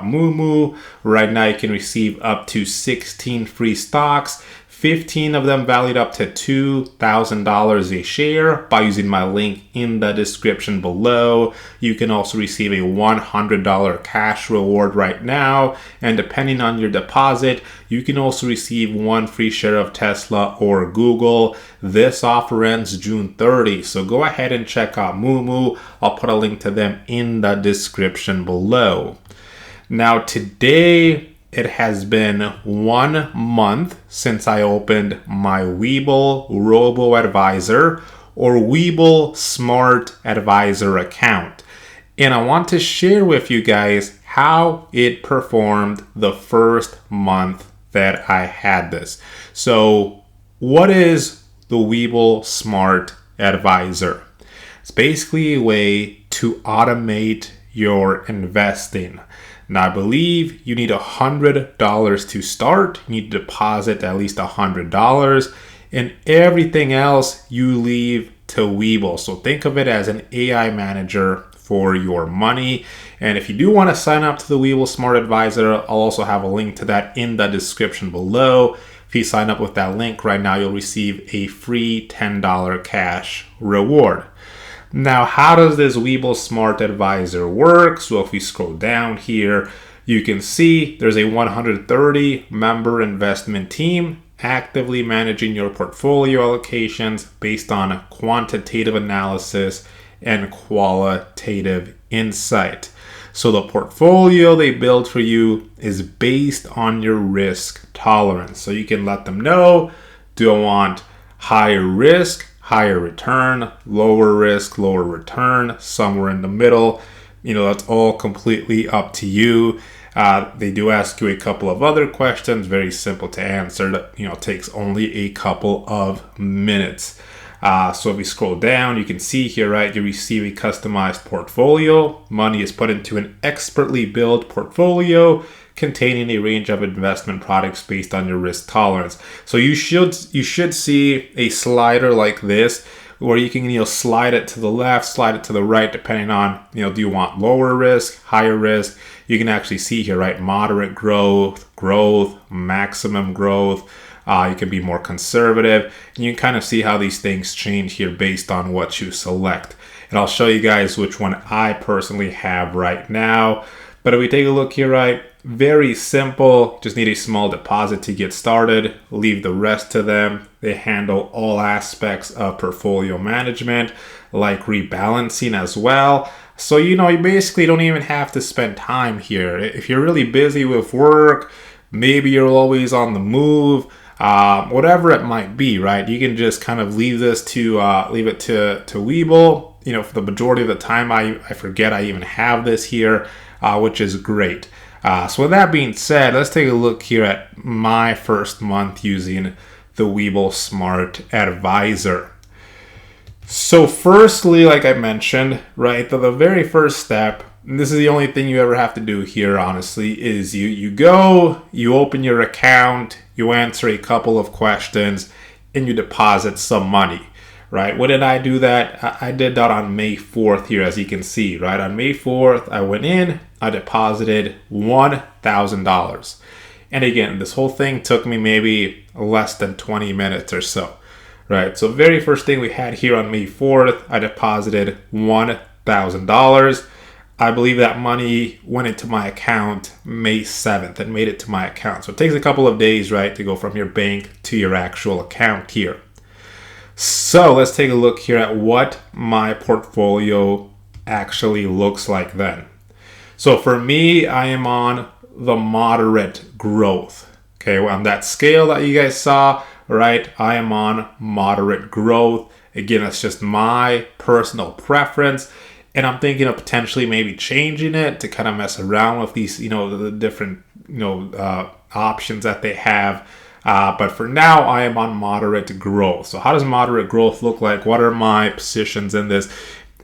Moomoo. Right now you can receive up to 16 free stocks, 15 of them valued up to $2,000 a share by using my link in the description below. You can also receive a $100 cash reward right now, and depending on your deposit, you can also receive one free share of Tesla or Google. This offer ends June 30, so go ahead and check out Moomoo. I'll put a link to them in the description below. Now today, it has been 1 month since I opened my Webull Robo Advisor or Webull Smart Advisor account. And I want to share with you guys how it performed the first month that I had this. So what is the Webull Smart Advisor? It's basically a way to automate your investing. Now, I believe you need $100 to start. You need to deposit at least $100, and everything else you leave to Webull. So think of it as an AI manager for your money. And if you do want to sign up to the Webull Smart Advisor, I'll also have a link to that in the description below. If you sign up with that link right now, you'll receive a free $10 cash reward. Now, how does this Webull Smart Advisor work? So if we scroll down here, you can see there's a 130 member investment team actively managing your portfolio allocations based on quantitative analysis and qualitative insight. So the portfolio they build for you is based on your risk tolerance. So you can let them know, do I want higher risk, higher return, lower risk, lower return, somewhere in the middle. That's all completely up to you. They do ask you a couple of other questions, very simple to answer, that takes only a couple of minutes. So if we scroll down, you can see here, right, you receive a customized portfolio. Money is put into an expertly built portfolio containing a range of investment products based on your risk tolerance. So you should see a slider like this where you can slide it to the left, slide it to the right, depending on do you want lower risk, higher risk. You can actually see here, right, moderate growth, maximum growth. You can be more conservative, and you can kind of see how these things change here based on what you select. And I'll show you guys which one I personally have right now. But if we take a look here, right, very simple, just need a small deposit to get started, leave the rest to them. They handle all aspects of portfolio management, like rebalancing as well. So, you basically don't even have to spend time here. If you're really busy with work, maybe you're always on the move, whatever it might be, right? You can just kind of leave it to Webull. For the majority of the time, I forget I even have this here, which is great. So with that being said, let's take a look here at my first month using the Webull Smart Advisor. So firstly, like I mentioned, right, the very first step, and this is the only thing you ever have to do here, honestly, is you go, you open your account, you answer a couple of questions, and you deposit some money, right? When did I do that? I did that on May 4th here, as you can see, right? On May 4th, I went in, I deposited $1,000. And again, this whole thing took me maybe less than 20 minutes or so, right? So very first thing we had here on May 4th, I deposited $1,000. I believe that money went into my account May 7th and made it to my account. So it takes a couple of days, right, to go from your bank to your actual account here. So let's take a look here at what my portfolio actually looks like then. So for me, I am on the moderate growth. Okay, well, on that scale that you guys saw, right, I am on moderate growth. Again, that's just my personal preference. And I'm thinking of potentially maybe changing it to kind of mess around with these, the different, options that they have. But for now, I am on moderate growth. So how does moderate growth look like? What are my positions in this?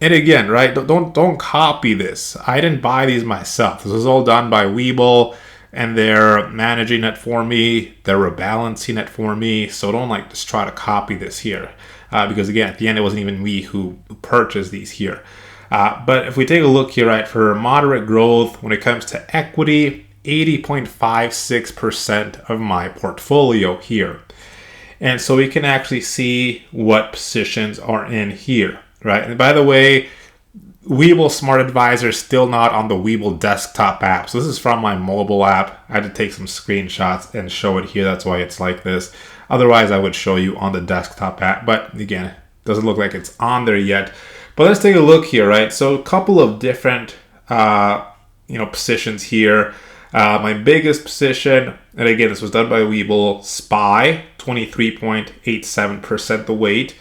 And again, right, don't copy this. I didn't buy these myself. This was all done by Webull, and they're managing it for me. They're rebalancing it for me. So don't just try to copy this here. Because again, at the end, it wasn't even me who purchased these here. But if we take a look here, right, for moderate growth, when it comes to equity, 80.56% of my portfolio here. And so we can actually see what positions are in here, right? And by the way, Webull Smart Advisor is still not on the Webull desktop app. So this is from my mobile app. I had to take some screenshots and show it here. That's why it's like this. Otherwise, I would show you on the desktop app. But again, it doesn't look like it's on there yet. But let's take a look here, right? So a couple of different, positions here. My biggest position, and again, this was done by Webull, SPY, 23.87% the weight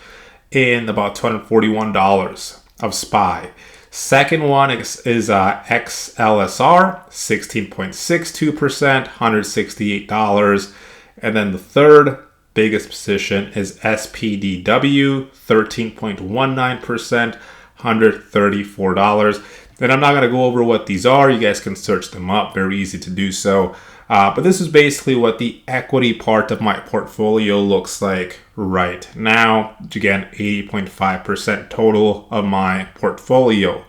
in about $241 of SPY. Second one is XLSR, 16.62%, $168. And then the third biggest position is SPDW, 13.19%, $134. And I'm not going to go over what these are. You guys can search them up. Very easy to do so. But this is basically what the equity part of my portfolio looks like right now. Again, 80.5% total of my portfolio.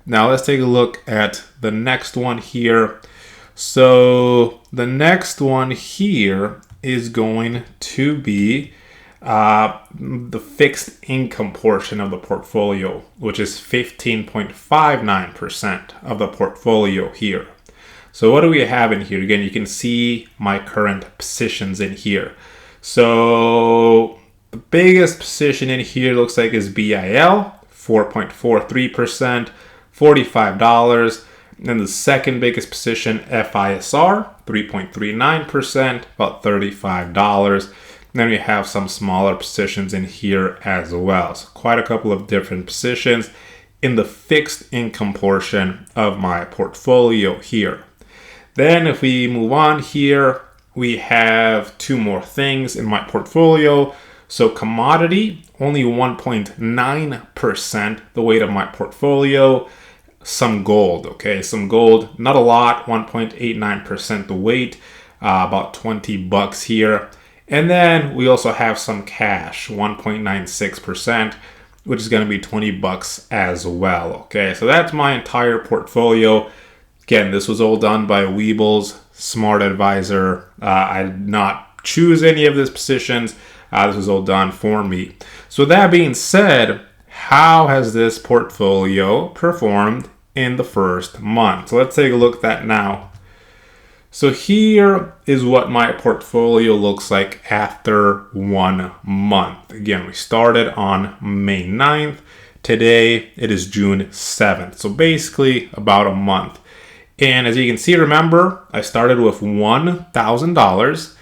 Now let's take a look at the next one here. So the next one here is going to be the fixed income portion of the portfolio, which is 15.59% of the portfolio here. So what do we have in here? Again, you can see my current positions in here. So the biggest position in here looks like is BIL, 4.43%, $45. And the second biggest position, FISR, 3.39%, about $35. Then we have some smaller positions in here as well. So quite a couple of different positions in the fixed income portion of my portfolio here. Then if we move on here, we have two more things in my portfolio. So commodity, only 1.9% the weight of my portfolio. Some gold, okay? Some gold, not a lot, 1.89% the weight, about $20 here. And then we also have some cash, 1.96%, which is going to be $20 as well. Okay, so that's my entire portfolio. Again, this was all done by Webull's Smart Advisor. I did not choose any of these positions. This was all done for me. So that being said, how has this portfolio performed in the first month? So let's take a look at that now. So here is what my portfolio looks like after 1 month. Again, we started on May 9th. Today, it is June 7th. So basically about a month. And as you can see, remember, I started with $1,000.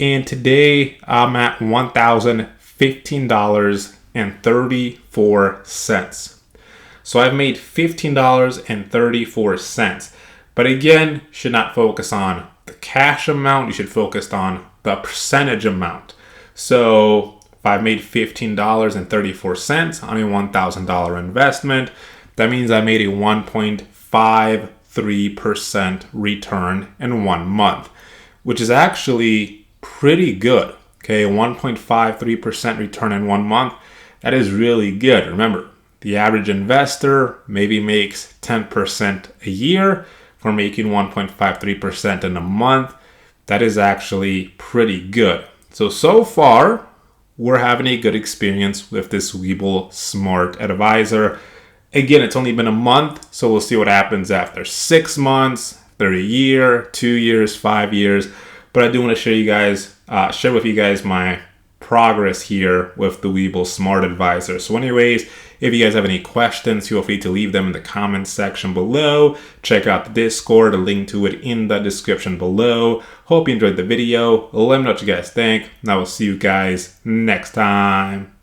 And today, I'm at $1,015.34. So I've made $15.34. But again, you should not focus on the cash amount. You should focus on the percentage amount. So if I made $15.34 on a $1,000 investment, that means I made a 1.53% return in 1 month, which is actually pretty good. Okay, 1.53% return in 1 month. That is really good. Remember, the average investor maybe makes 10% a year. For making 1.53% in a month, that is actually pretty good. So far, we're having a good experience with this Webull Smart Advisor. Again, it's only been a month, so we'll see what happens after 6 months, after a year, 2 years, 5 years. But I do want to share with you guys my progress here with the Webull Smart Advisor. So anyways, if you guys have any questions, feel free to leave them in the comments section below. Check out the Discord, a link to it in the description below. Hope you enjoyed the video. Let me know what you guys think, and I will see you guys next time.